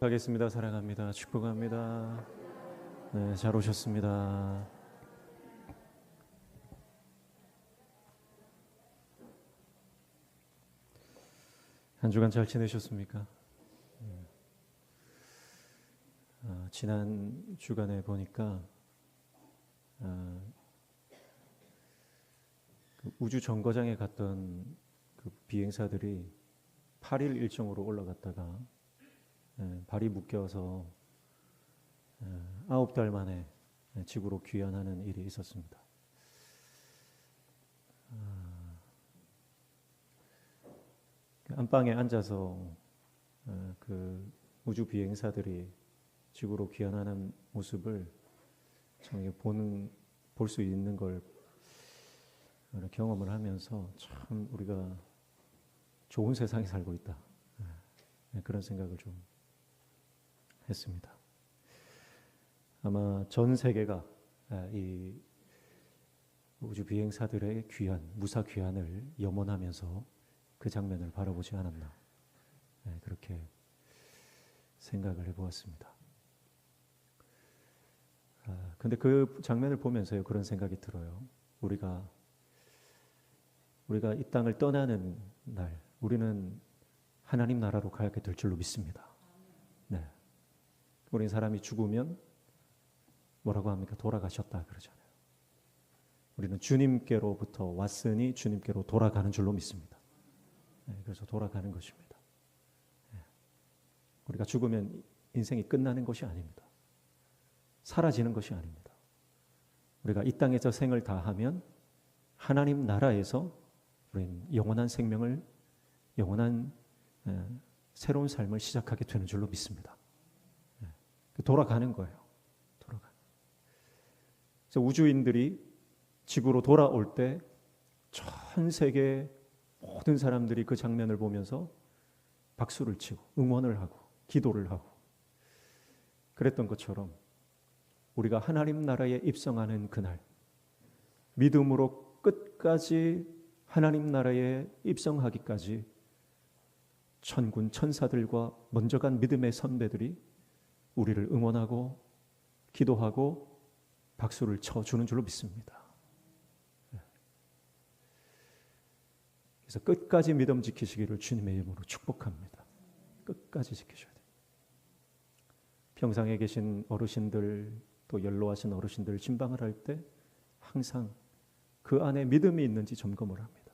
하겠습니다. 사랑합니다. 축복합니다. 네, 잘 오셨습니다. 한 주간 잘 지내셨습니까? 지난 주간에 보니까 그 우주 정거장에 갔던 그 비행사들이 8일 일정으로 올라갔다가 발이 묶여서 9달 만에 지구로 귀환하는 일이 있었습니다. 안방에 앉아서 그 우주 비행사들이 지구로 귀환하는 모습을 참 볼 수 있는 걸 경험을 하면서 참 우리가 좋은 세상에 살고 있다. 그런 생각을 좀 했습니다. 아마 전 세계가 이 우주 비행사들의 무사 귀환을 염원하면서 그 장면을 바라보지 않았나, 그렇게 생각을 해보았습니다. 근데 그 장면을 보면서요, 그런 생각이 들어요. 우리가 이 땅을 떠나는 날, 우리는 하나님 나라로 가게 될 줄로 믿습니다. 네. 우리 사람이 죽으면 뭐라고 합니까? 돌아가셨다 그러잖아요. 우리는 주님께로부터 왔으니 주님께로 돌아가는 줄로 믿습니다. 그래서 돌아가는 것입니다. 우리가 죽으면 인생이 끝나는 것이 아닙니다. 사라지는 것이 아닙니다. 우리가 이 땅에서 생을 다하면 하나님 나라에서 우리는 영원한 생명을, 영원한 새로운 삶을 시작하게 되는 줄로 믿습니다. 돌아가는 거예요. 그래서 우주인들이 지구로 돌아올 때 전 세계 모든 사람들이 그 장면을 보면서 박수를 치고 응원을 하고 기도를 하고 그랬던 것처럼 우리가 하나님 나라에 입성하는 그날, 믿음으로 끝까지 하나님 나라에 입성하기까지 천군 천사들과 먼저 간 믿음의 선배들이 우리를 응원하고 기도하고 박수를 쳐주는 줄로 믿습니다. 그래서 끝까지 믿음 지키시기를 주님의 이름으로 축복합니다. 끝까지 지키셔야 돼요. 평상에 계신 어르신들, 또 연로하신 어르신들 침방을 할 때 항상 그 안에 믿음이 있는지 점검을 합니다.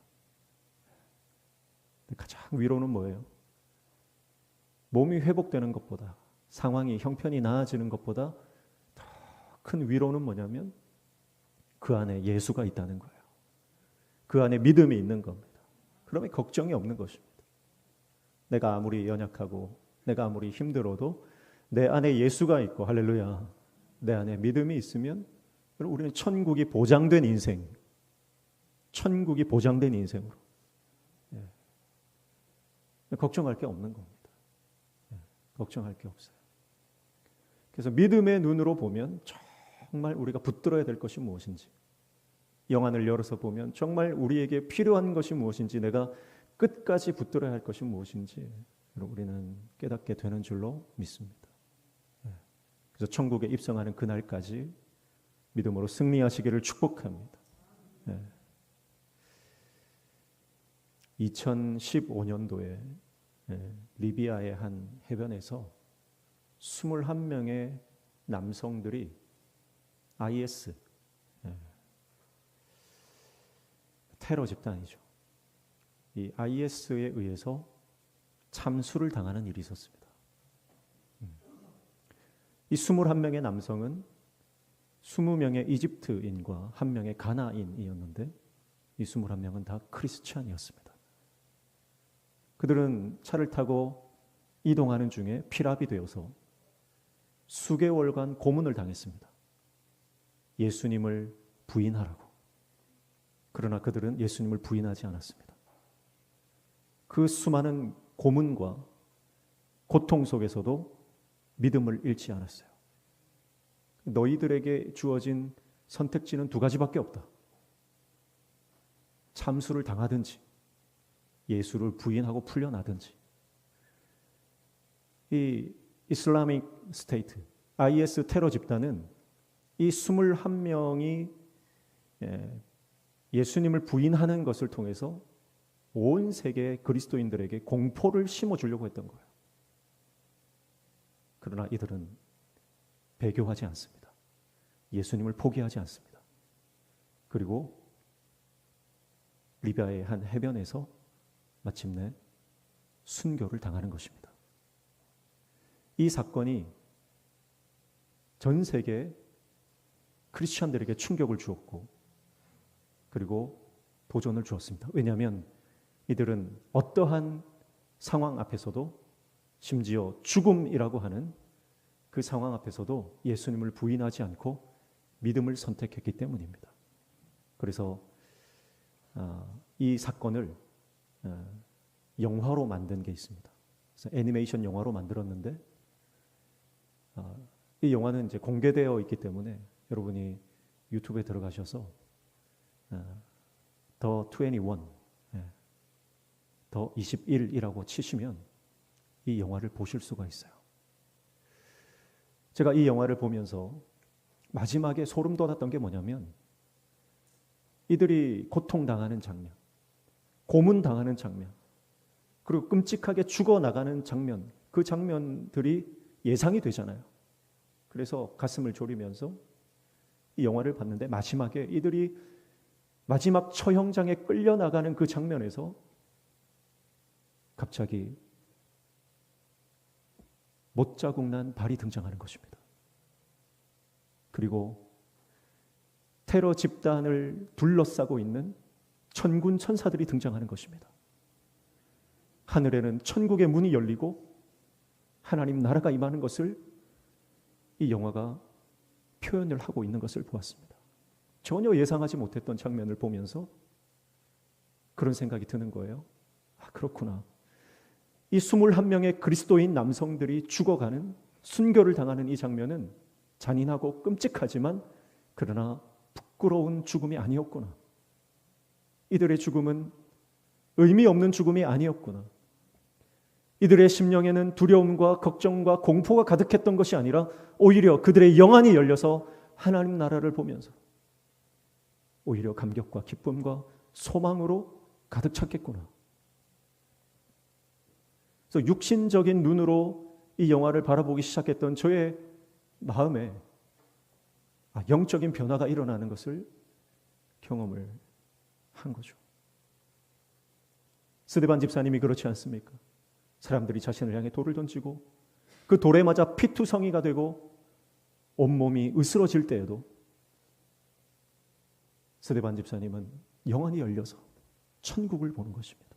가장 위로는 뭐예요? 몸이 회복되는 것보다, 상황이 형편이 나아지는 것보다 더 큰 위로는 뭐냐면 그 안에 예수가 있다는 거예요. 그 안에 믿음이 있는 겁니다. 그러면 걱정이 없는 것입니다. 내가 아무리 연약하고 내가 아무리 힘들어도 내 안에 예수가 있고, 할렐루야, 내 안에 믿음이 있으면 우리는 천국이 보장된 인생, 천국이 보장된 인생으로 걱정할 게 없는 겁니다. 걱정할 게 없어요. 그래서 믿음의 눈으로 보면 정말 우리가 붙들어야 될 것이 무엇인지, 영안을 열어서 보면 정말 우리에게 필요한 것이 무엇인지, 내가 끝까지 붙들어야 할 것이 무엇인지 우리는 깨닫게 되는 줄로 믿습니다. 그래서 천국에 입성하는 그날까지 믿음으로 승리하시기를 축복합니다. 2015년도에 리비아의 한 해변에서 21명의 남성들이 IS, 테러 집단이죠. 이 IS에 의해서 참수를 당하는 일이 있었습니다. 이 21명의 남성은 20명의 이집트인과 1명의 가나인이었는데 이 21명은 다 크리스찬이었습니다. 그들은 차를 타고 이동하는 중에 피랍이 되어서 수개월간 고문을 당했습니다. 예수님을 부인하라고. 그러나 그들은 예수님을 부인하지 않았습니다. 그 수많은 고문과 고통 속에서도 믿음을 잃지 않았어요. 너희들에게 주어진 선택지는 두 가지밖에 없다. 참수를 당하든지 예수를 부인하고 풀려나든지. 이 이슬라믹 스테이트, IS 테러 집단은 이 21명이 예수님을 부인하는 것을 통해서 온 세계 그리스도인들에게 공포를 심어주려고 했던 거예요. 그러나 이들은 배교하지 않습니다. 예수님을 포기하지 않습니다. 그리고 리비아의 한 해변에서 마침내 순교를 당하는 것입니다. 이 사건이 전 세계 크리스천들에게 충격을 주었고 그리고 도전을 주었습니다. 왜냐하면 이들은 어떠한 상황 앞에서도 심지어 죽음이라고 하는 그 상황 앞에서도 예수님을 부인하지 않고 믿음을 선택했기 때문입니다. 그래서 이 사건을 영화로 만든 게 있습니다. 그래서 애니메이션 영화로 만들었는데 이 영화는 이제 공개되어 있기 때문에 여러분이 유튜브에 들어가셔서 더 21, 더 21이라고 치시면 이 영화를 보실 수가 있어요. 제가 이 영화를 보면서 마지막에 소름 돋았던 게 뭐냐면 이들이 고통당하는 장면, 고문당하는 장면, 그리고 끔찍하게 죽어나가는 장면, 그 장면들이 예상이 되잖아요. 그래서 가슴을 졸이면서 이 영화를 봤는데 마지막에 이들이 마지막 처형장에 끌려나가는 그 장면에서 갑자기 못자국 난 발이 등장하는 것입니다. 그리고 테러 집단을 둘러싸고 있는 천군 천사들이 등장하는 것입니다. 하늘에는 천국의 문이 열리고 하나님 나라가 임하는 것을 이 영화가 표현을 하고 있는 것을 보았습니다. 전혀 예상하지 못했던 장면을 보면서 그런 생각이 드는 거예요. 그렇구나. 이 21명의 그리스도인 남성들이 죽어가는, 순교를 당하는 이 장면은 잔인하고 끔찍하지만 그러나 부끄러운 죽음이 아니었구나. 이들의 죽음은 의미 없는 죽음이 아니었구나. 이들의 심령에는 두려움과 걱정과 공포가 가득했던 것이 아니라 오히려 그들의 영안이 열려서 하나님 나라를 보면서 오히려 감격과 기쁨과 소망으로 가득 찼겠구나. 그래서 육신적인 눈으로 이 영화를 바라보기 시작했던 저의 마음에 영적인 변화가 일어나는 것을 경험을 한 거죠. 스데반 집사님이 그렇지 않습니까? 사람들이 자신을 향해 돌을 던지고 그 돌에 맞아 피투성이가 되고 온몸이 으스러질 때에도 스데반 집사님은 영안이 열려서 천국을 보는 것입니다.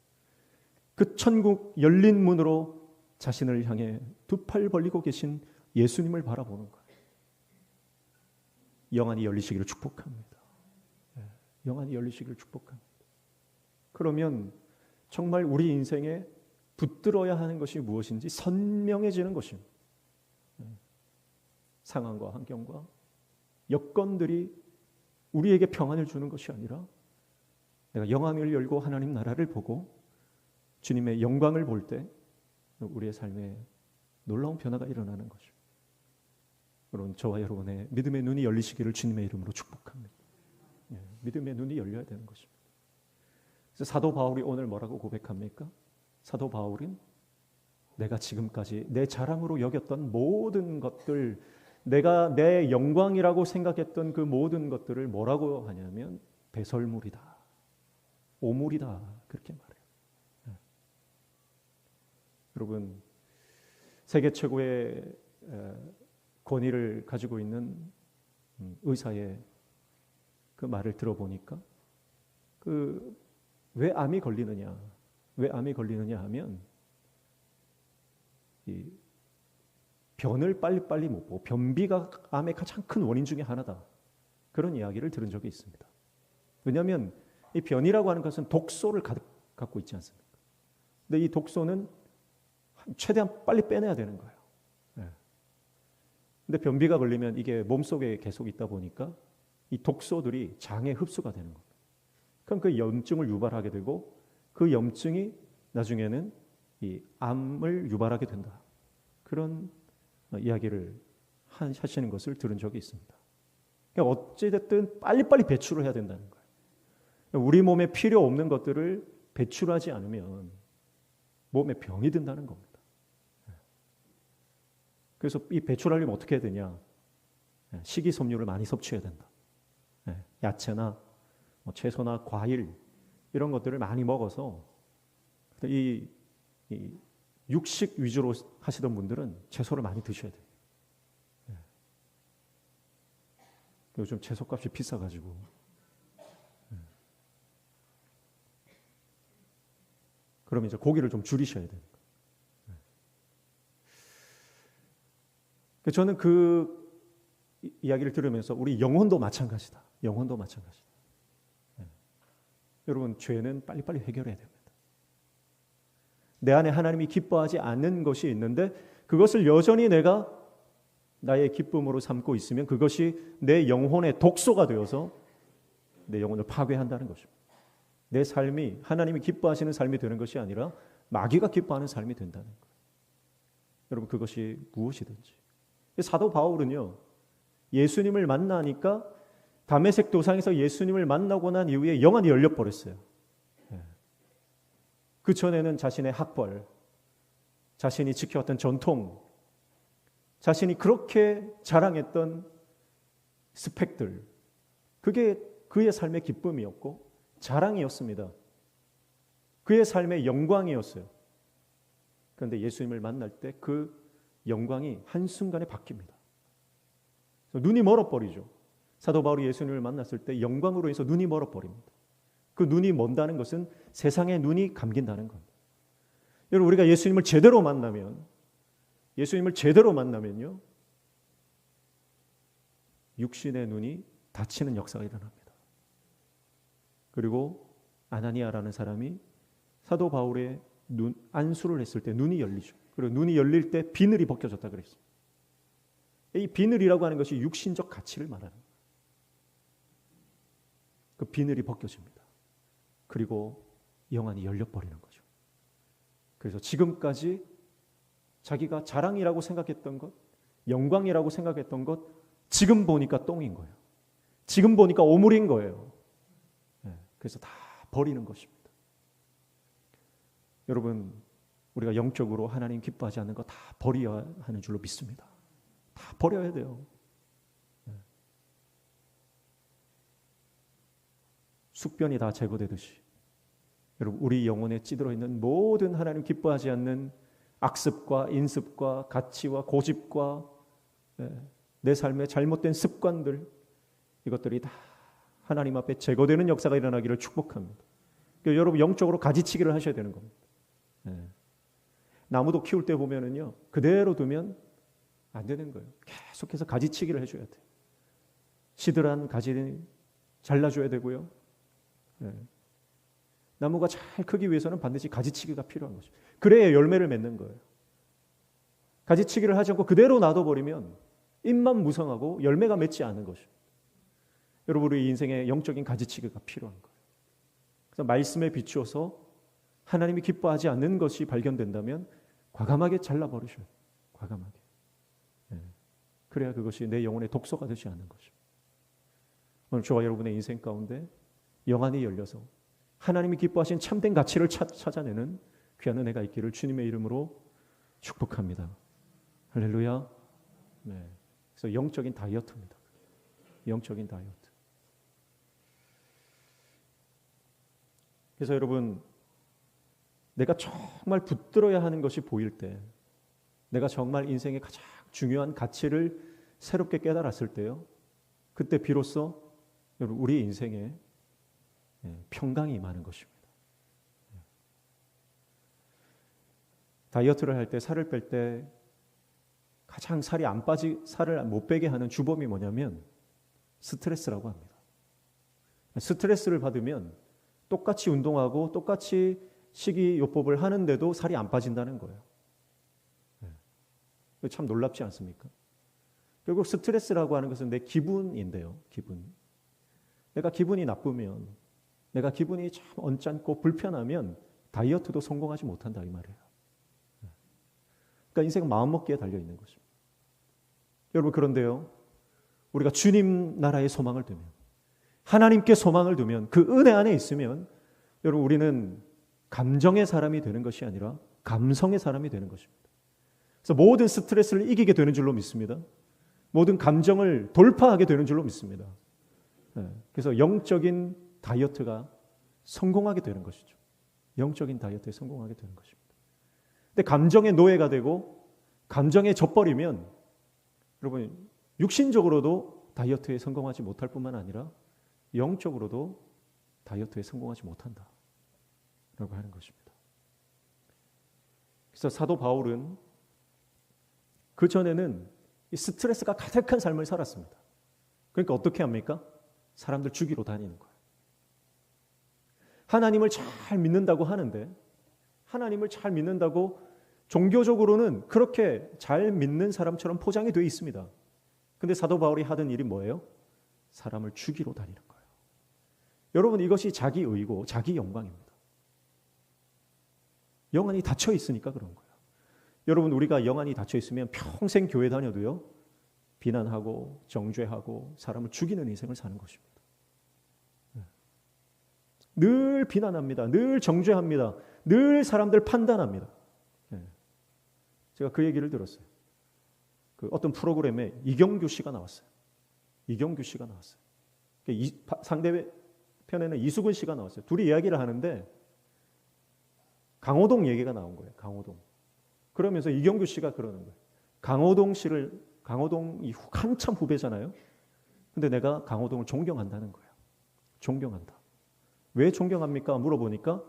그 천국 열린 문으로 자신을 향해 두 팔 벌리고 계신 예수님을 바라보는 거예요. 영안이 열리시기를 축복합니다. 영안이 열리시기를 축복합니다. 그러면 정말 우리 인생에 붙들어야 하는 것이 무엇인지 선명해지는 것입니다. 상황과 환경과 여건들이 우리에게 평안을 주는 것이 아니라 내가 영안을 열고 하나님 나라를 보고 주님의 영광을 볼 때 우리의 삶에 놀라운 변화가 일어나는 것입니다. 여러분, 저와 여러분의 믿음의 눈이 열리시기를 주님의 이름으로 축복합니다. 믿음의 눈이 열려야 되는 것입니다. 그래서 사도 바울이 오늘 뭐라고 고백합니까? 사도 바울은 내가 지금까지 내 자랑으로 여겼던 모든 것들, 내가 내 영광이라고 생각했던 그 모든 것들을 뭐라고 하냐면 배설물이다, 오물이다, 그렇게 말해요. 여러분, 세계 최고의 권위를 가지고 있는 의사의 그 말을 들어보니까 왜 암이 걸리느냐? 왜 암이 걸리느냐 하면 이 변을 빨리빨리 못 보고 변비가 암의 가장 큰 원인 중에 하나다. 그런 이야기를 들은 적이 있습니다. 왜냐하면 이 변이라고 하는 것은 독소를 가득 갖고 있지 않습니까? 근데 이 독소는 최대한 빨리 빼내야 되는 거예요. 근데 변비가 걸리면 이게 몸속에 계속 있다 보니까 이 독소들이 장에 흡수가 되는 겁니다. 그럼 그 염증을 유발하게 되고 그 염증이 나중에는 이 암을 유발하게 된다. 그런 이야기를 하시는 것을 들은 적이 있습니다. 그러니까 어찌됐든 빨리빨리 배출을 해야 된다는 거예요. 우리 몸에 필요 없는 것들을 배출하지 않으면 몸에 병이 든다는 겁니다. 그래서 이 배출하려면 어떻게 해야 되냐? 식이섬유를 많이 섭취해야 된다. 야채나 채소나 과일 이런 것들을 많이 먹어서 이 육식 위주로 하시던 분들은 채소를 많이 드셔야 돼요. 요즘 채소값이 비싸가지고 그러면 이제 고기를 좀 줄이셔야 돼요. 저는 그 이야기를 들으면서 우리 영혼도 마찬가지다. 영혼도 마찬가지다. 여러분, 죄는 빨리빨리 해결해야 됩니다. 내 안에 하나님이 기뻐하지 않는 것이 있는데 그것을 여전히 내가 나의 기쁨으로 삼고 있으면 그것이 내 영혼의 독소가 되어서 내 영혼을 파괴한다는 것입니다. 내 삶이 하나님이 기뻐하시는 삶이 되는 것이 아니라 마귀가 기뻐하는 삶이 된다는 거예요. 여러분, 그것이 무엇이든지. 사도 바울은요, 예수님을 만나니까 다메섹 도상에서 예수님을 만나고 난 이후에 영안이 열려버렸어요. 그 전에는 자신의 학벌, 자신이 지켜왔던 전통, 자신이 그렇게 자랑했던 스펙들, 그게 그의 삶의 기쁨이었고 자랑이었습니다. 그의 삶의 영광이었어요. 그런데 예수님을 만날 때 그 영광이 한순간에 바뀝니다. 눈이 멀어버리죠. 사도 바울이 예수님을 만났을 때 영광으로 인해서 눈이 멀어버립니다. 그 눈이 먼다는 것은 세상의 눈이 감긴다는 겁니다. 여러분, 우리가 예수님을 제대로 만나면요, 육신의 눈이 닫히는 역사가 일어납니다. 그리고 아나니아라는 사람이 사도 바울의 안수를 했을 때 눈이 열리죠. 그리고 눈이 열릴 때 비늘이 벗겨졌다 그랬어요. 이 비늘이라고 하는 것이 육신적 가치를 말하는 거예요. 그 비늘이 벗겨집니다. 그리고 영안이 열려버리는 거죠. 그래서 지금까지 자기가 자랑이라고 생각했던 것, 영광이라고 생각했던 것, 지금 보니까 똥인 거예요. 지금 보니까 오물인 거예요. 그래서 다 버리는 것입니다. 여러분, 우리가 영적으로 하나님 기뻐하지 않는 거 다 버려야 하는 줄로 믿습니다. 다 버려야 돼요. 숙변이 다 제거되듯이 여러분, 우리 영혼에 찌들어 있는 모든 하나님 기뻐하지 않는 악습과 인습과 가치와 고집과 내 삶의 잘못된 습관들, 이것들이 다 하나님 앞에 제거되는 역사가 일어나기를 축복합니다. 그러니까 여러분, 영적으로 가지치기를 하셔야 되는 겁니다. 나무도 키울 때 보면은요, 그대로 두면 안 되는 거예요. 계속해서 가지치기를 해줘야 돼요. 시들한 가지는 잘라줘야 되고요. 나무가 잘 크기 위해서는 반드시 가지치기가 필요한 거죠. 그래야 열매를 맺는 거예요. 가지치기를 하지 않고 그대로 놔둬버리면 잎만 무성하고 열매가 맺지 않는 것입니다. 여러분, 우리 인생에 영적인 가지치기가 필요한 거예요. 그래서 말씀에 비추어서 하나님이 기뻐하지 않는 것이 발견된다면 과감하게 잘라버리셔야 돼요. 과감하게. 그래야 그것이 내 영혼의 독소가 되지 않는 것입니다. 오늘 저와 여러분의 인생 가운데 영안이 열려서 하나님이 기뻐하신 참된 가치를 찾아내는 귀한 은혜가 있기를 주님의 이름으로 축복합니다. 할렐루야. 네. 그래서 영적인 다이어트입니다. 영적인 다이어트. 그래서 여러분, 내가 정말 붙들어야 하는 것이 보일 때, 내가 정말 인생의 가장 중요한 가치를 새롭게 깨달았을 때요, 그때 비로소 여러분, 우리 인생에 평강이 임하는 것입니다. 다이어트를 할 때, 살을 뺄 때 가장 살을 못 빼게 하는 주범이 뭐냐면 스트레스라고 합니다. 스트레스를 받으면 똑같이 운동하고 똑같이 식이요법을 하는데도 살이 안 빠진다는 거예요. 참 놀랍지 않습니까? 결국 스트레스라고 하는 것은 내 기분인데요. 기분. 내가 기분이 나쁘면, 내가 기분이 참 언짢고 불편하면 다이어트도 성공하지 못한다 이 말이에요. 그러니까 인생은 마음먹기에 달려있는 것입니다. 여러분, 그런데요, 우리가 주님 나라에 소망을 두면, 하나님께 소망을 두면, 그 은혜 안에 있으면 여러분, 우리는 감정의 사람이 되는 것이 아니라 감성의 사람이 되는 것입니다. 그래서 모든 스트레스를 이기게 되는 줄로 믿습니다. 모든 감정을 돌파하게 되는 줄로 믿습니다. 그래서 영적인 다이어트가 성공하게 되는 것이죠. 영적인 다이어트에 성공하게 되는 것입니다. 근데 감정의 노예가 되고 감정에 젖버리면 여러분, 육신적으로도 다이어트에 성공하지 못할 뿐만 아니라 영적으로도 다이어트에 성공하지 못한다 라고 하는 것입니다. 그래서 사도 바울은 그 전에는 이 스트레스가 가득한 삶을 살았습니다. 그러니까 어떻게 합니까? 사람들 죽이러 다니는 거예요. 하나님을 잘 믿는다고 하는데, 하나님을 잘 믿는다고 종교적으로는 그렇게 잘 믿는 사람처럼 포장이 되어 있습니다. 근데 사도 바울이 하던 일이 뭐예요? 사람을 죽이러 다니는 거예요. 여러분, 이것이 자기 의고 자기 영광입니다. 영안이 닫혀 있으니까 그런 거예요. 여러분, 우리가 영안이 닫혀 있으면 평생 교회 다녀도요, 비난하고 정죄하고 사람을 죽이는 인생을 사는 것입니다. 늘 비난합니다. 늘 정죄합니다. 늘 사람들 판단합니다. 제가 그 얘기를 들었어요. 그 어떤 프로그램에 이경규 씨가 나왔어요. 이경규 씨가 나왔어요. 상대편에는 이수근 씨가 나왔어요. 둘이 이야기를 하는데 강호동 얘기가 나온 거예요. 강호동. 그러면서 이경규 씨가 그러는 거예요. 강호동이 한참 후배잖아요. 근데 내가 강호동을 존경한다는 거예요. 존경한다. 왜 존경합니까? 물어보니까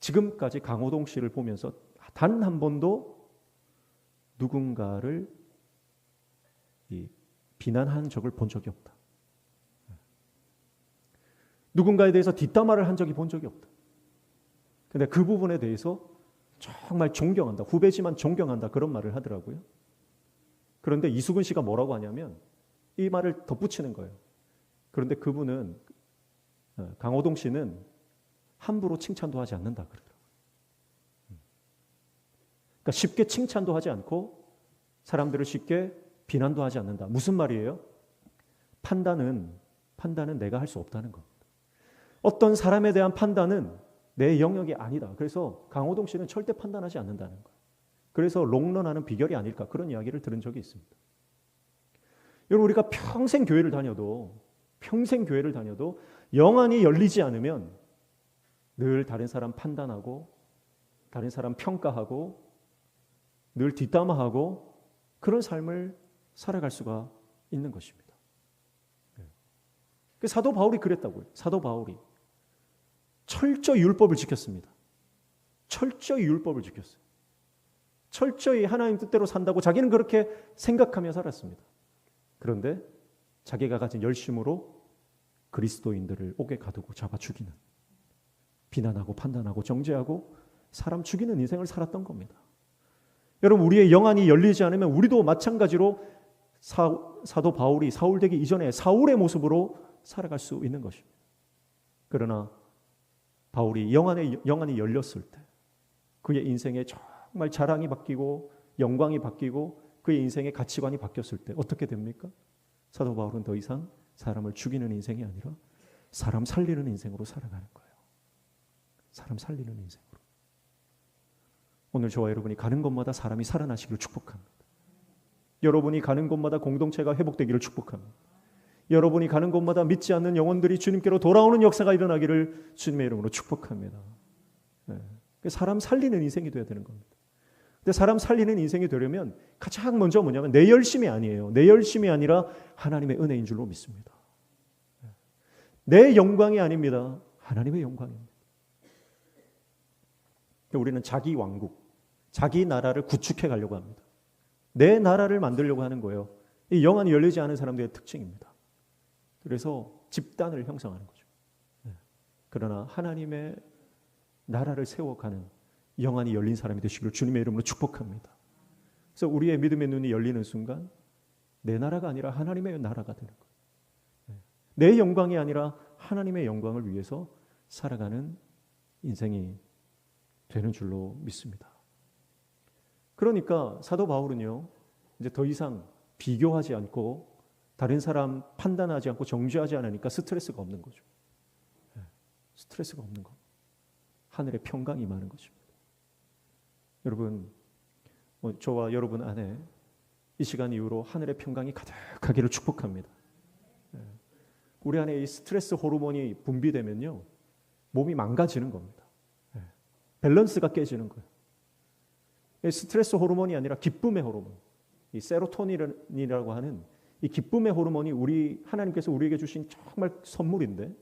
지금까지 강호동 씨를 보면서 단 한 번도 누군가를 비난한 적을 본 적이 없다. 누군가에 대해서 뒷담화를 한 적이 본 적이 없다. 근데 그 부분에 대해서 정말 존경한다. 후배지만 존경한다. 그런 말을 하더라고요. 그런데 이수근 씨가 뭐라고 하냐면 이 말을 덧붙이는 거예요. 그런데 그분은, 강호동 씨는 함부로 칭찬도 하지 않는다 그러더라고요. 그러니까 쉽게 칭찬도 하지 않고 사람들을 쉽게 비난도 하지 않는다. 무슨 말이에요? 판단은 내가 할 수 없다는 겁니다. 어떤 사람에 대한 판단은 내 영역이 아니다. 그래서 강호동 씨는 절대 판단하지 않는다는 거예요. 그래서 롱런하는 비결이 아닐까, 그런 이야기를 들은 적이 있습니다. 여러분, 우리가 평생 교회를 다녀도 영안이 열리지 않으면 늘 다른 사람 판단하고 다른 사람 평가하고 늘 뒷담화하고 그런 삶을 살아갈 수가 있는 것입니다. 사도 바울이 그랬다고요. 사도 바울이 철저히 율법을 지켰습니다. 철저히 율법을 지켰어요. 철저히 하나님 뜻대로 산다고 자기는 그렇게 생각하며 살았습니다. 그런데 자기가 가진 열심으로 그리스도인들을 옥에 가두고 잡아 죽이는, 비난하고 판단하고 정죄하고 사람 죽이는 인생을 살았던 겁니다. 여러분, 우리의 영안이 열리지 않으면 우리도 마찬가지로 사도 바울이 사울 되기 이전에 사울의 모습으로 살아갈 수 있는 것입니다. 그러나 바울이 영안이 열렸을 때 그의 인생에 정말 자랑이 바뀌고 영광이 바뀌고 그의 인생의 가치관이 바뀌었을 때 어떻게 됩니까? 사도 바울은 더 이상 사람을 죽이는 인생이 아니라 사람 살리는 인생으로 살아가는 거예요. 사람 살리는 인생으로. 오늘 저와 여러분이 가는 곳마다 사람이 살아나시기를 축복합니다. 여러분이 가는 곳마다 공동체가 회복되기를 축복합니다. 여러분이 가는 곳마다 믿지 않는 영혼들이 주님께로 돌아오는 역사가 일어나기를 주님의 이름으로 축복합니다. 사람 살리는 인생이 되어야 되는 겁니다. 근데 사람 살리는 인생이 되려면 가장 먼저 뭐냐면 내 열심이 아니에요. 내 열심이 아니라 하나님의 은혜인 줄로 믿습니다. 내 영광이 아닙니다. 하나님의 영광입니다. 우리는 자기 왕국, 자기 나라를 구축해 가려고 합니다. 내 나라를 만들려고 하는 거예요. 이 영안이 열리지 않은 사람들의 특징입니다. 그래서 집단을 형성하는 거죠. 그러나 하나님의 나라를 세워가는 영안이 열린 사람이 되시기를 주님의 이름으로 축복합니다. 그래서 우리의 믿음의 눈이 열리는 순간 내 나라가 아니라 하나님의 나라가 되는 거예요. 내 영광이 아니라 하나님의 영광을 위해서 살아가는 인생이 되는 줄로 믿습니다. 그러니까 사도 바울은요, 이제 더 이상 비교하지 않고 다른 사람 판단하지 않고 정죄하지 않으니까 스트레스가 없는 거죠. 스트레스가 없는 거. 하늘의 평강이 많은 것입니다. 여러분, 저와 여러분 안에 이 시간 이후로 하늘의 평강이 가득하기를 축복합니다. 우리 안에 이 스트레스 호르몬이 분비되면요, 몸이 망가지는 겁니다. 밸런스가 깨지는 거예요. 스트레스 호르몬이 아니라 기쁨의 호르몬, 이 세로토닌이라고 하는 이 기쁨의 호르몬이 하나님께서 우리에게 주신 정말 선물인데,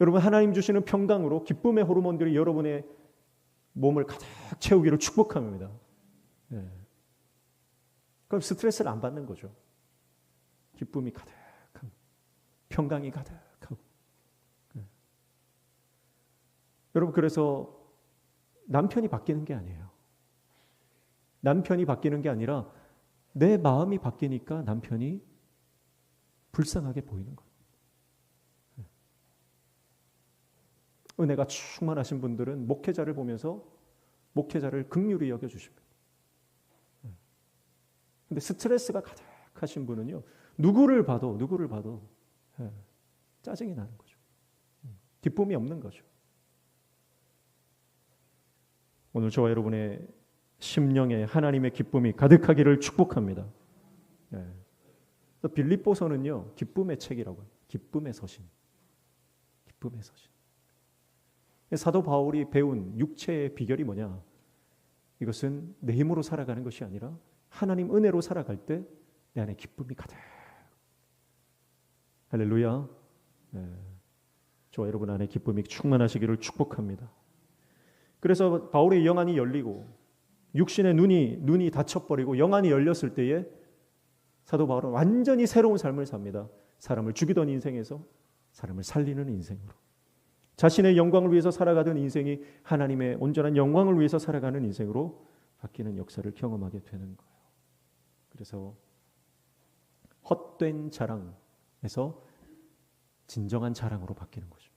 여러분, 하나님 주시는 평강으로 기쁨의 호르몬들이 여러분의 몸을 가득 채우기를 축복합니다. 그럼 스트레스를 안 받는 거죠. 기쁨이 가득하고 평강이 가득하고. 여러분, 그래서 남편이 바뀌는 게 아니에요. 남편이 바뀌는 게 아니라 내 마음이 바뀌니까 남편이 불쌍하게 보이는 거예요. 은혜가 충만하신 분들은 목회자를 보면서 목회자를 긍휼히 여겨주십니다. 근데 스트레스가 가득하신 분은요, 누구를 봐도 짜증이 나는 거죠. 기쁨이 없는 거죠. 오늘 저와 여러분의 심령에 하나님의 기쁨이 가득하기를 축복합니다. 빌립보서는요, 기쁨의 책이라고 해요. 기쁨의 서신. 기쁨의 서신. 사도 바울이 배운 육체의 비결이 뭐냐? 이것은 내 힘으로 살아가는 것이 아니라 하나님 은혜로 살아갈 때 내 안에 기쁨이 가득. 할렐루야. 저와 여러분 안에 기쁨이 충만하시기를 축복합니다. 그래서 바울의 영안이 열리고 육신의 눈이 닫혀버리고 영안이 열렸을 때에 사도 바울은 완전히 새로운 삶을 삽니다. 사람을 죽이던 인생에서 사람을 살리는 인생으로. 자신의 영광을 위해서 살아가던 인생이 하나님의 온전한 영광을 위해서 살아가는 인생으로 바뀌는 역사를 경험하게 되는 거예요. 그래서 헛된 자랑에서 진정한 자랑으로 바뀌는 거죠.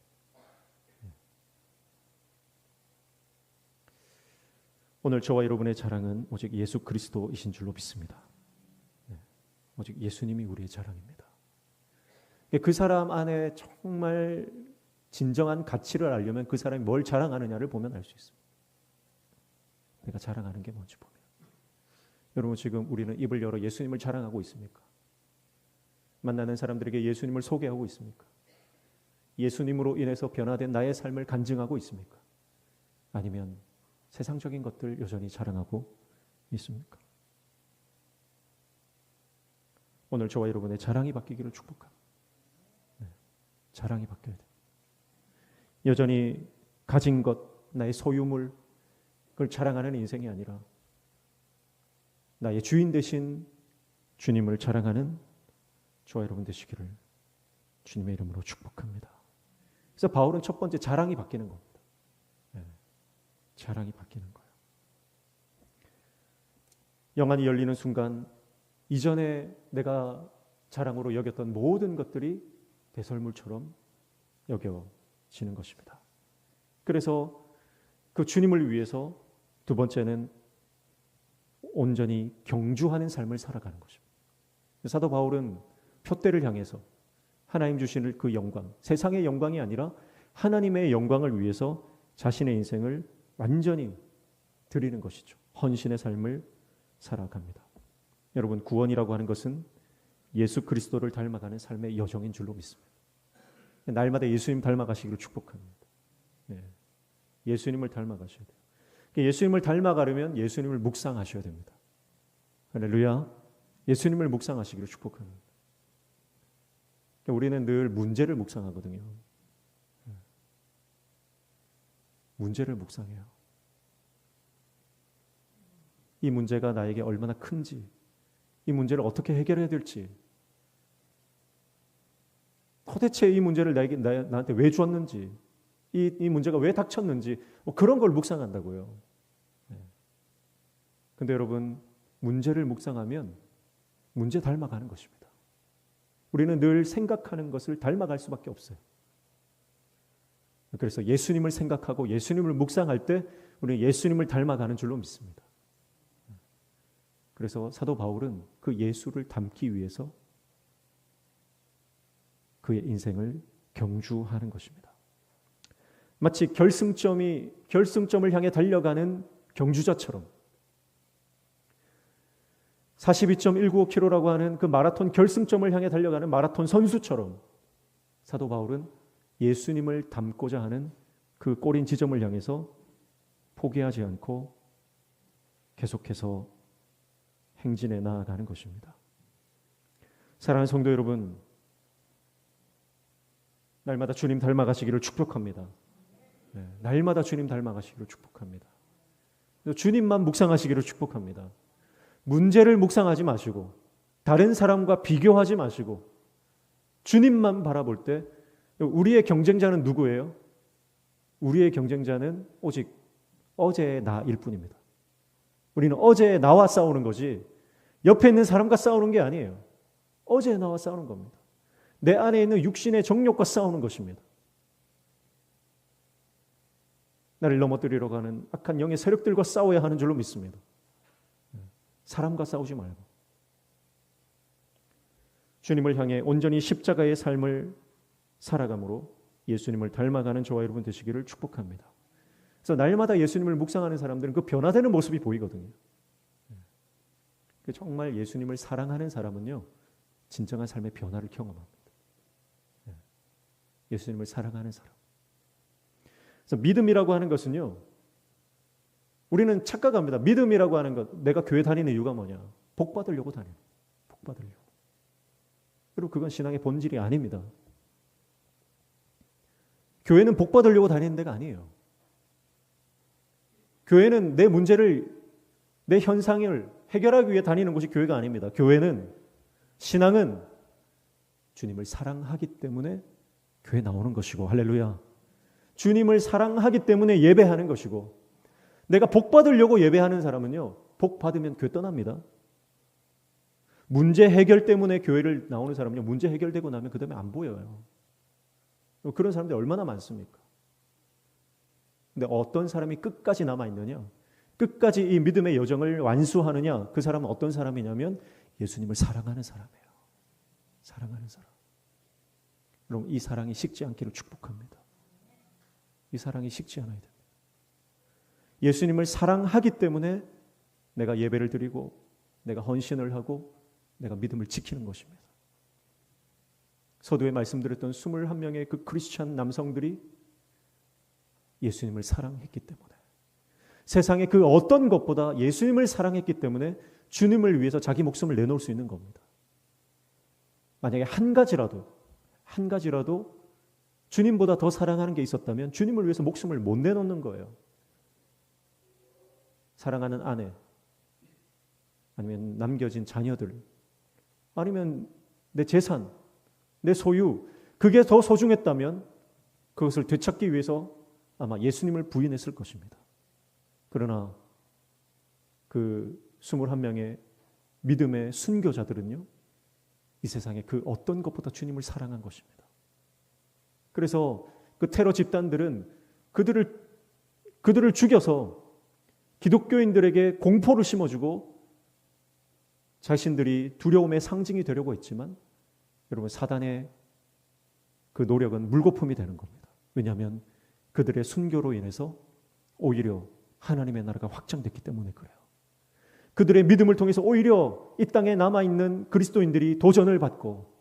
오늘 저와 여러분의 자랑은 오직 예수 그리스도이신 줄로 믿습니다. 오직 예수님이 우리의 자랑입니다. 그 사람 안에 정말 진정한 가치를 알려면 그 사람이 뭘 자랑하느냐를 보면 알 수 있습니다. 내가 자랑하는 게 뭔지 보면. 여러분, 지금 우리는 입을 열어 예수님을 자랑하고 있습니까? 만나는 사람들에게 예수님을 소개하고 있습니까? 예수님으로 인해서 변화된 나의 삶을 간증하고 있습니까? 아니면 세상적인 것들 여전히 자랑하고 있습니까? 오늘 저와 여러분의 자랑이 바뀌기를 축복합니다. 자랑이 바뀌어야 돼요. 여전히 가진 것, 나의 소유물, 그걸 자랑하는 인생이 아니라 나의 주인 되신 주님을 자랑하는 저와 여러분 되시기를 주님의 이름으로 축복합니다. 그래서 바울은 첫 번째 자랑이 바뀌는 겁니다. 자랑이 바뀌는 거예요. 영안이 열리는 순간 이전에 내가 자랑으로 여겼던 모든 것들이 배설물처럼 여겨지는 것입니다. 그래서 그 주님을 위해서 두 번째는 온전히 경주하는 삶을 살아가는 것입니다. 사도 바울은 표대를 향해서 하나님 주시는 그 영광, 세상의 영광이 아니라 하나님의 영광을 위해서 자신의 인생을 완전히 드리는 것이죠. 헌신의 삶을 살아갑니다. 여러분, 구원이라고 하는 것은 예수 그리스도를 닮아가는 삶의 여정인 줄로 믿습니다. 날마다 예수님 닮아가시기를 축복합니다. 예수님을 닮아가셔야 돼요. 예수님을 닮아가려면 예수님을 묵상하셔야 됩니다. 할렐루야. 예수님을 묵상하시기를 축복합니다. 우리는 늘 문제를 묵상하거든요. 문제를 묵상해요. 이 문제가 나에게 얼마나 큰지, 이 문제를 어떻게 해결해야 될지, 도대체 이 문제를 나한테 왜 주었는지, 이 문제가 왜 닥쳤는지, 그런 걸 묵상한다고요. 근데 여러분, 문제를 묵상하면 문제 닮아가는 것입니다. 우리는 늘 생각하는 것을 닮아갈 수밖에 없어요. 그래서 예수님을 생각하고 예수님을 묵상할 때 우리는 예수님을 닮아가는 줄로 믿습니다. 그래서 사도 바울은 그 예수를 닮기 위해서 그의 인생을 경주하는 것입니다. 마치 결승점을 향해 달려가는 경주자처럼 42.195km라고 하는 그 마라톤 결승점을 향해 달려가는 마라톤 선수처럼 사도 바울은 예수님을 닮고자 하는 그 꼬린 지점을 향해서 포기하지 않고 계속해서 행진해 나아가는 것입니다. 사랑하는 성도 여러분, 날마다 주님 닮아가시기를 축복합니다. 네, 날마다 주님 닮아가시기를 축복합니다. 주님만 묵상하시기를 축복합니다. 문제를 묵상하지 마시고 다른 사람과 비교하지 마시고 주님만 바라볼 때 우리의 경쟁자는 누구예요? 우리의 경쟁자는 오직 어제의 나일 뿐입니다. 우리는 어제의 나와 싸우는 거지 옆에 있는 사람과 싸우는 게 아니에요. 어제의 나와 싸우는 겁니다. 내 안에 있는 육신의 정욕과 싸우는 것입니다. 나를 넘어뜨리러 가는 악한 영의 세력들과 싸워야 하는 줄로 믿습니다. 사람과 싸우지 말고 주님을 향해 온전히 십자가의 삶을 살아감으로 예수님을 닮아가는 저와 여러분 되시기를 축복합니다. 그래서 날마다 예수님을 묵상하는 사람들은 그 변화되는 모습이 보이거든요. 정말 예수님을 사랑하는 사람은요, 진정한 삶의 변화를 경험합니다. 예수님을 사랑하는 사람. 그래서 믿음이라고 하는 것은요, 우리는 착각합니다. 믿음이라고 하는 것, 내가 교회 다니는 이유가 뭐냐? 복 받으려고 다녀요. 복 받으려고. 그리고 그건 신앙의 본질이 아닙니다. 교회는 복 받으려고 다니는 데가 아니에요. 교회는 내 문제를, 내 현상을 해결하기 위해 다니는 곳이 교회가 아닙니다. 교회는, 신앙은 주님을 사랑하기 때문에 교회 나오는 것이고, 할렐루야. 주님을 사랑하기 때문에 예배하는 것이고, 내가 복 받으려고 예배하는 사람은요, 복 받으면 교회 떠납니다. 문제 해결 때문에 교회를 나오는 사람은요, 문제 해결되고 나면 그 다음에 안 보여요. 그런 사람들이 얼마나 많습니까? 근데 어떤 사람이 끝까지 남아있느냐? 끝까지 이 믿음의 여정을 완수하느냐? 그 사람은 어떤 사람이냐면 예수님을 사랑하는 사람이에요. 사랑하는 사람. 여러분, 이 사랑이 식지 않기를 축복합니다. 이 사랑이 식지 않아야 됩니다. 예수님을 사랑하기 때문에 내가 예배를 드리고 내가 헌신을 하고 내가 믿음을 지키는 것입니다. 서두에 말씀드렸던 21명의 그 크리스찬 남성들이 예수님을 사랑했기 때문에, 세상의 그 어떤 것보다 예수님을 사랑했기 때문에 주님을 위해서 자기 목숨을 내놓을 수 있는 겁니다. 만약에 한 가지라도 주님보다 더 사랑하는 게 있었다면 주님을 위해서 목숨을 못 내놓는 거예요. 사랑하는 아내, 아니면 남겨진 자녀들, 아니면 내 재산, 내 소유, 그게 더 소중했다면 그것을 되찾기 위해서 아마 예수님을 부인했을 것입니다. 그러나 그 21명의 믿음의 순교자들은요, 이 세상에 그 어떤 것보다 주님을 사랑한 것입니다. 그래서 그 테러 집단들은 그들을 죽여서 기독교인들에게 공포를 심어주고 자신들이 두려움의 상징이 되려고 했지만, 여러분, 사단의 그 노력은 물거품이 되는 겁니다. 왜냐하면 그들의 순교로 인해서 오히려 하나님의 나라가 확장됐기 때문에 그래요. 그들의 믿음을 통해서 오히려 이 땅에 남아있는 그리스도인들이 도전을 받고,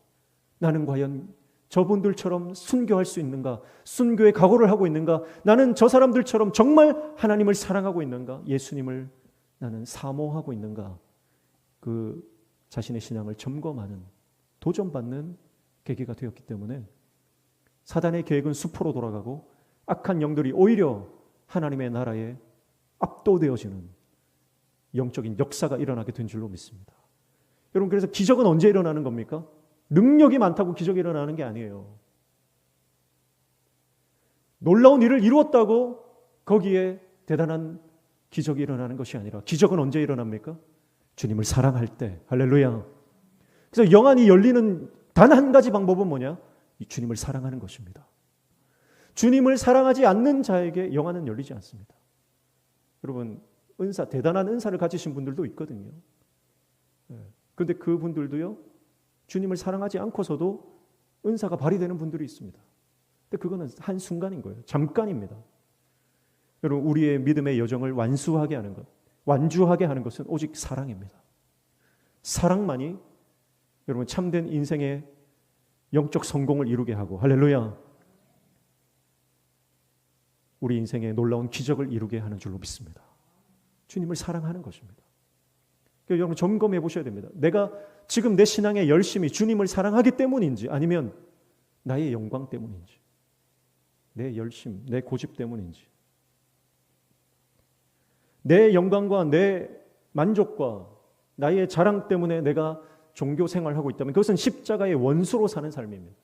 나는 과연 저분들처럼 순교할 수 있는가? 순교의 각오를 하고 있는가? 나는 저 사람들처럼 정말 하나님을 사랑하고 있는가? 예수님을 나는 사모하고 있는가? 그 자신의 신앙을 점검하는, 도전받는 계기가 되었기 때문에 사단의 계획은 수포로 돌아가고 악한 영들이 오히려 하나님의 나라에 압도되어지는 영적인 역사가 일어나게 된 줄로 믿습니다. 여러분, 그래서 기적은 언제 일어나는 겁니까? 능력이 많다고 기적이 일어나는 게 아니에요. 놀라운 일을 이루었다고 거기에 대단한 기적이 일어나는 것이 아니라, 기적은 언제 일어납니까? 주님을 사랑할 때. 할렐루야. 그래서 영안이 열리는 단 한 가지 방법은 뭐냐? 이 주님을 사랑하는 것입니다. 주님을 사랑하지 않는 자에게 영안은 열리지 않습니다. 여러분, 은사, 대단한 은사를 가지신 분들도 있거든요. 그런데 그분들도요, 주님을 사랑하지 않고서도 은사가 발휘되는 분들이 있습니다. 근데 그거는 한순간인 거예요. 잠깐입니다. 여러분, 우리의 믿음의 여정을 완수하게 하는 것, 완주하게 하는 것은 오직 사랑입니다. 사랑만이 여러분 참된 인생의 영적 성공을 이루게 하고, 할렐루야, 우리 인생의 놀라운 기적을 이루게 하는 줄로 믿습니다. 주님을 사랑하는 것입니다. 그러니까 여러분 점검해 보셔야 됩니다. 내가 지금 내 신앙의 열심이 주님을 사랑하기 때문인지, 아니면 나의 영광 때문인지, 내 열심, 내 고집 때문인지, 내 영광과 내 만족과 나의 자랑 때문에 내가 종교 생활하고 있다면 그것은 십자가의 원수로 사는 삶입니다.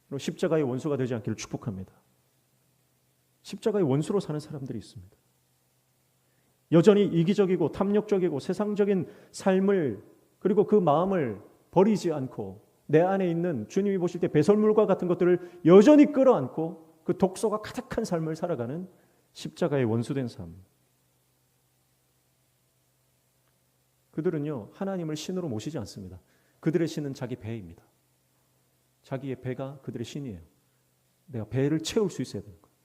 그리고 십자가의 원수가 되지 않기를 축복합니다. 십자가의 원수로 사는 사람들이 있습니다. 여전히 이기적이고 탐욕적이고 세상적인 삶을, 그리고 그 마음을 버리지 않고 내 안에 있는 주님이 보실 때 배설물과 같은 것들을 여전히 끌어안고 그 독소가 가득한 삶을 살아가는 십자가의 원수된 삶. 그들은요, 하나님을 신으로 모시지 않습니다. 그들의 신은 자기 배입니다. 자기의 배가 그들의 신이에요. 내가 배를 채울 수 있어야 되는 거예요.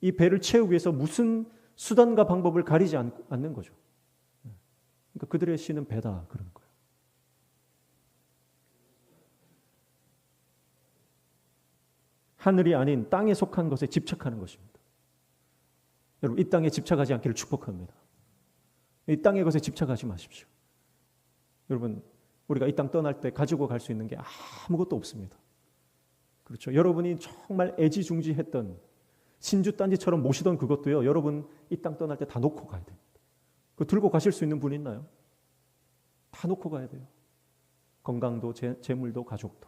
이 배를 채우기 위해서 무슨 수단과 방법을 가리지 않는 거죠. 그러니까 그들의 신은 배다, 그런 거예요. 하늘이 아닌 땅에 속한 것에 집착하는 것입니다. 여러분, 이 땅에 집착하지 않기를 축복합니다. 이 땅의 것에 집착하지 마십시오. 여러분, 우리가 이 땅 떠날 때 가지고 갈 수 있는 게 아무것도 없습니다. 그렇죠. 여러분이 정말 애지중지했던 신주단지처럼 모시던 그것도요, 여러분 이 땅 떠날 때 다 놓고 가야 됩니다. 그거 들고 가실 수 있는 분 있나요? 다 놓고 가야 돼요. 건강도 재물도 가족도.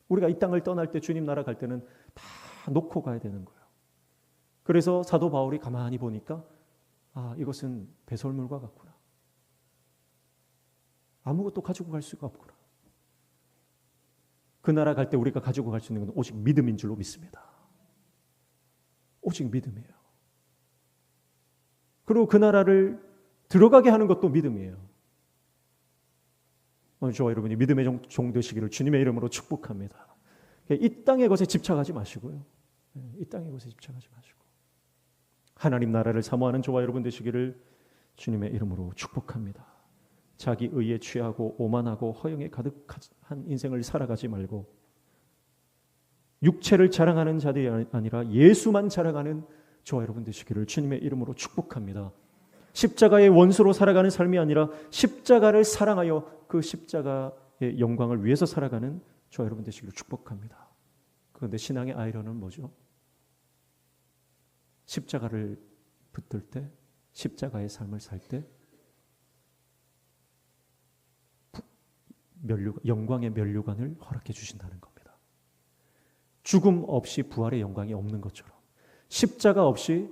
우리가 이 땅을 떠날 때, 주님 나라 갈 때는 다 놓고 가야 되는 거예요. 그래서 사도 바울이 가만히 보니까 이것은 배설물과 같구나. 아무것도 가지고 갈 수가 없구나. 그 나라 갈 때 우리가 가지고 갈 수 있는 건 오직 믿음인 줄로 믿습니다. 오직 믿음이에요. 그리고 그 나라를 들어가게 하는 것도 믿음이에요. 오늘 저와 여러분이 믿음의 종 되시기를 주님의 이름으로 축복합니다. 이 땅의 것에 집착하지 마시고요. 이 땅의 것에 집착하지 마시고 하나님 나라를 사모하는 저와 여러분 되시기를 주님의 이름으로 축복합니다. 자기 의에 취하고 오만하고 허영에 가득한 인생을 살아가지 말고 육체를 자랑하는 자들이 아니라 예수만 자랑하는 저와 여러분 되시기를 주님의 이름으로 축복합니다. 십자가의 원수로 살아가는 삶이 아니라 십자가를 사랑하여 그 십자가의 영광을 위해서 살아가는 저와 여러분 되시기를 축복합니다. 그런데 신앙의 아이러는 뭐죠? 십자가를 붙들 때, 십자가의 삶을 살 때 영광의 면류관을 허락해 주신다는 겁니다. 죽음 없이 부활의 영광이 없는 것처럼 십자가 없이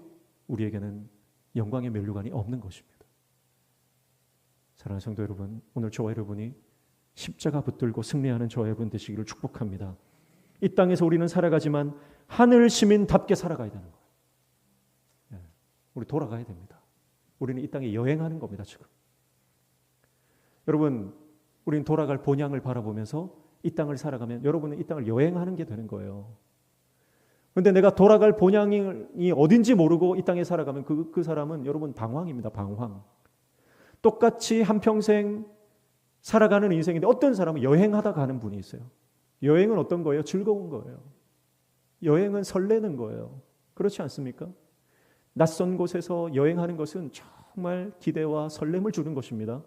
우리에게는 영광의 면류관이 없는 것입니다. 사랑하는 성도 여러분, 오늘 저와 여러분이 십자가 붙들고 승리하는 저와 여러분 되시기를 축복합니다. 이 땅에서 우리는 살아가지만 하늘 시민답게 살아가야 되는 거예요. 우리 돌아가야 됩니다. 우리는 이 땅에 여행하는 겁니다, 지금. 여러분, 우리는 돌아갈 본향을 바라보면서 이 땅을 살아가면 여러분은 이 땅을 여행하는 게 되는 거예요. 그런데 내가 돌아갈 본향이 어딘지 모르고 이 땅에 살아가면 그 사람은 여러분 방황입니다. 방황. 똑같이 한평생 살아가는 인생인데 어떤 사람은 여행하다 가는 분이 있어요. 여행은 어떤 거예요? 즐거운 거예요. 여행은 설레는 거예요. 그렇지 않습니까? 낯선 곳에서 여행하는 것은 정말 기대와 설렘을 주는 것입니다.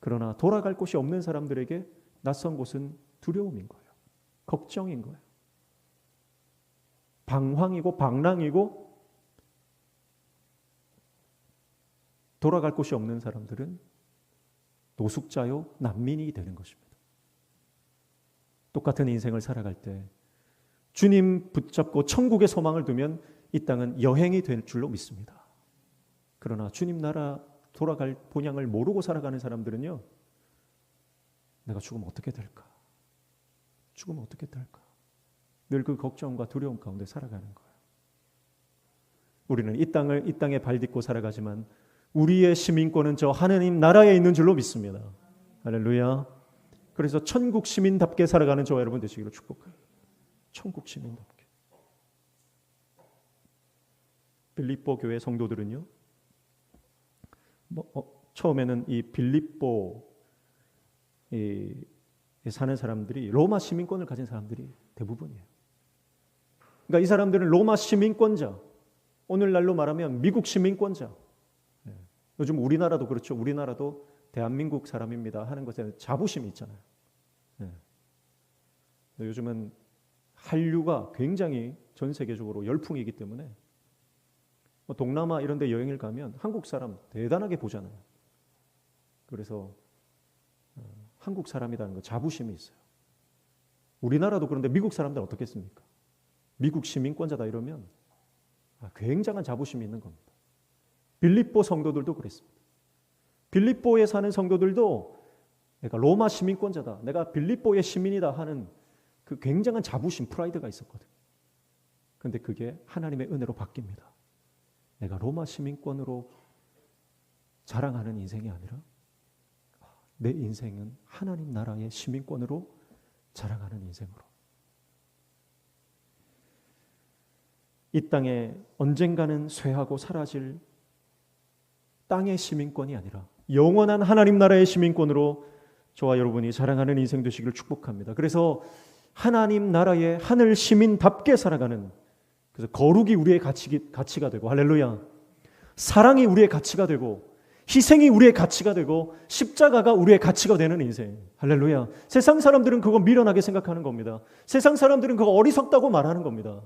그러나 돌아갈 곳이 없는 사람들에게 낯선 곳은 두려움인 거예요. 걱정인 거예요. 방황이고 방랑이고 돌아갈 곳이 없는 사람들은 노숙자요, 난민이 되는 것입니다. 똑같은 인생을 살아갈 때 주님 붙잡고 천국의 소망을 두면 이 땅은 여행이 될 줄로 믿습니다. 그러나 주님 나라 돌아갈 본향을 모르고 살아가는 사람들은요, 내가 죽으면 어떻게 될까? 죽으면 어떻게 될까? 늘 그 걱정과 두려움 가운데 살아가는 거예요. 우리는 이 땅에 발 딛고 살아가지만 우리의 시민권은 저 하느님 나라에 있는 줄로 믿습니다. 할렐루야. 그래서 천국 시민답게 살아가는 저와 여러분 되시기를 축복합니다. 천국 시민답게. 빌립보 교회 성도들은요, 처음에는 이 빌립보에 사는 사람들이 로마 시민권을 가진 사람들이 대부분이에요. 그러니까 이 사람들은 로마 시민권자, 오늘날로 말하면 미국 시민권자. 요즘 우리나라도 그렇죠. 우리나라도 대한민국 사람입니다 하는 것에 자부심이 있잖아요. 요즘은 한류가 굉장히 전 세계적으로 열풍이기 때문에 동남아 이런 데 여행을 가면 한국 사람 대단하게 보잖아요. 그래서 한국 사람이라는 거 자부심이 있어요. 우리나라도 그런데 미국 사람들은 어떻겠습니까? 미국 시민권자다 이러면 굉장한 자부심이 있는 겁니다. 빌립보 성도들도 그랬습니다. 빌립보에 사는 성도들도 내가 로마 시민권자다, 내가 빌립보의 시민이다 하는 그 굉장한 자부심, 프라이드가 있었거든요. 그런데 그게 하나님의 은혜로 바뀝니다. 내가 로마 시민권으로 자랑하는 인생이 아니라 내 인생은 하나님 나라의 시민권으로 자랑하는 인생으로. 이 땅에 언젠가는 쇠하고 사라질 땅의 시민권이 아니라 영원한 하나님 나라의 시민권으로 저와 여러분이 자랑하는 인생 되시기를 축복합니다. 그래서 하나님 나라의 하늘 시민답게 살아가는, 그래서 거룩이 우리의 가치가 되고, 할렐루야, 사랑이 우리의 가치가 되고, 희생이 우리의 가치가 되고, 십자가가 우리의 가치가 되는 인생, 할렐루야. 세상 사람들은 그거 미련하게 생각하는 겁니다. 세상 사람들은 그거 어리석다고 말하는 겁니다.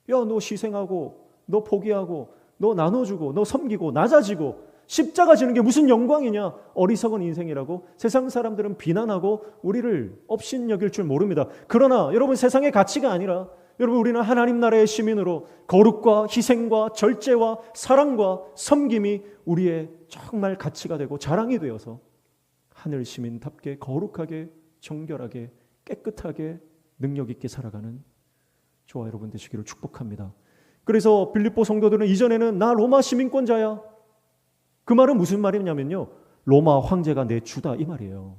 야, 너 희생하고, 너 포기하고, 너 나눠주고, 너 섬기고, 낮아지고, 십자가 지는 게 무슨 영광이냐? 어리석은 인생이라고 세상 사람들은 비난하고 우리를 업신여길 줄 모릅니다. 그러나 여러분, 세상의 가치가 아니라 여러분, 우리는 하나님 나라의 시민으로 거룩과 희생과 절제와 사랑과 섬김이 우리의 정말 가치가 되고 자랑이 되어서 하늘 시민답게 거룩하게 정결하게 깨끗하게 능력 있게 살아가는 저와 여러분 되시기를 축복합니다. 그래서 빌립보 성도들은 이전에는 나 로마 시민권자야. 그 말은 무슨 말이냐면요, 로마 황제가 내 주다 이 말이에요.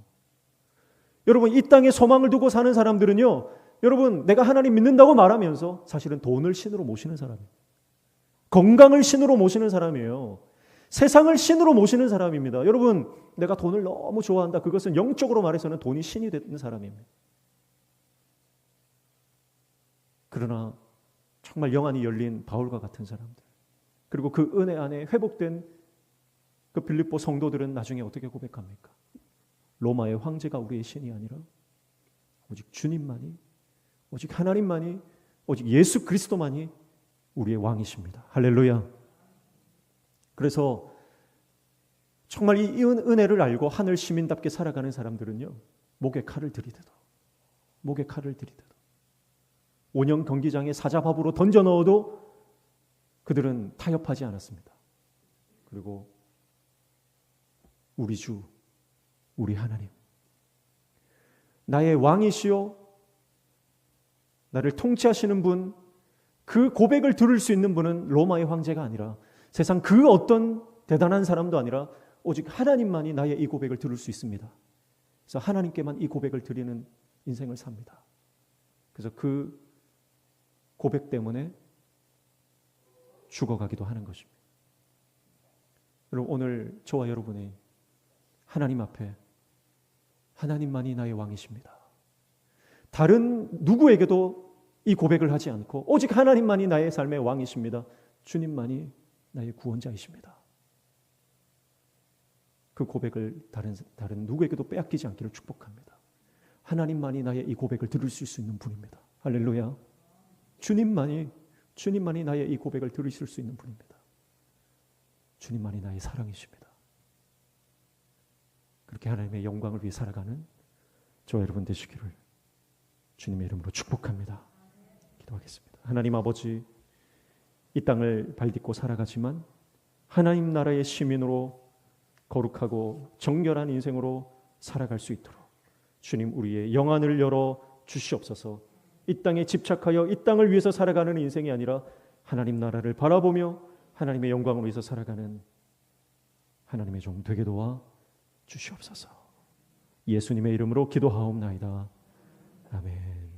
여러분, 이 땅에 소망을 두고 사는 사람들은요, 여러분, 내가 하나님 믿는다고 말하면서 사실은 돈을 신으로 모시는 사람이에요. 건강을 신으로 모시는 사람이에요. 세상을 신으로 모시는 사람입니다. 여러분, 내가 돈을 너무 좋아한다. 그것은 영적으로 말해서는 돈이 신이 되는 사람입니다. 그러나 정말 영안이 열린 바울과 같은 사람들, 그리고 그 은혜 안에 회복된 그 빌립보 성도들은 나중에 어떻게 고백합니까? 로마의 황제가 우리의 신이 아니라 오직 주님만이, 오직 하나님만이, 오직 예수 그리스도만이 우리의 왕이십니다. 할렐루야. 그래서 정말 이 은혜를 알고 하늘 시민답게 살아가는 사람들은요, 목에 칼을 들이대도, 목에 칼을 들이대도, 온영 경기장에 사자밥으로 던져 넣어도 그들은 타협하지 않았습니다. 그리고 우리 주, 우리 하나님, 나의 왕이시요 나를 통치하시는 분, 그 고백을 들을 수 있는 분은 로마의 황제가 아니라 세상 그 어떤 대단한 사람도 아니라 오직 하나님만이 나의 이 고백을 들을 수 있습니다. 그래서 하나님께만 이 고백을 드리는 인생을 삽니다. 그래서 그 고백 때문에 죽어가기도 하는 것입니다. 여러분, 오늘 저와 여러분이 하나님 앞에 하나님만이 나의 왕이십니다. 다른 누구에게도 이 고백을 하지 않고 오직 하나님만이 나의 삶의 왕이십니다. 주님만이 나의 구원자이십니다. 그 고백을 다른 누구에게도 빼앗기지 않기를 축복합니다. 하나님만이 나의 이 고백을 들을 수 있는 분입니다. 할렐루야. 주님만이 나의 이 고백을 들으실 수 있는 분입니다. 주님만이 나의 사랑이십니다. 그렇게 하나님의 영광을 위해 살아가는 저와 여러분 되시기를 주님의 이름으로 축복합니다. 기도하겠습니다. 하나님 아버지, 이 땅을 발딛고 살아가지만 하나님 나라의 시민으로 거룩하고 정결한 인생으로 살아갈 수 있도록 주님, 우리의 영안을 열어 주시옵소서. 이 땅에 집착하여 이 땅을 위해서 살아가는 인생이 아니라 하나님 나라를 바라보며 하나님의 영광을 위해서 살아가는 하나님의 종 되게 도와 주시옵소서. 예수님의 이름으로 기도하옵나이다. 아멘.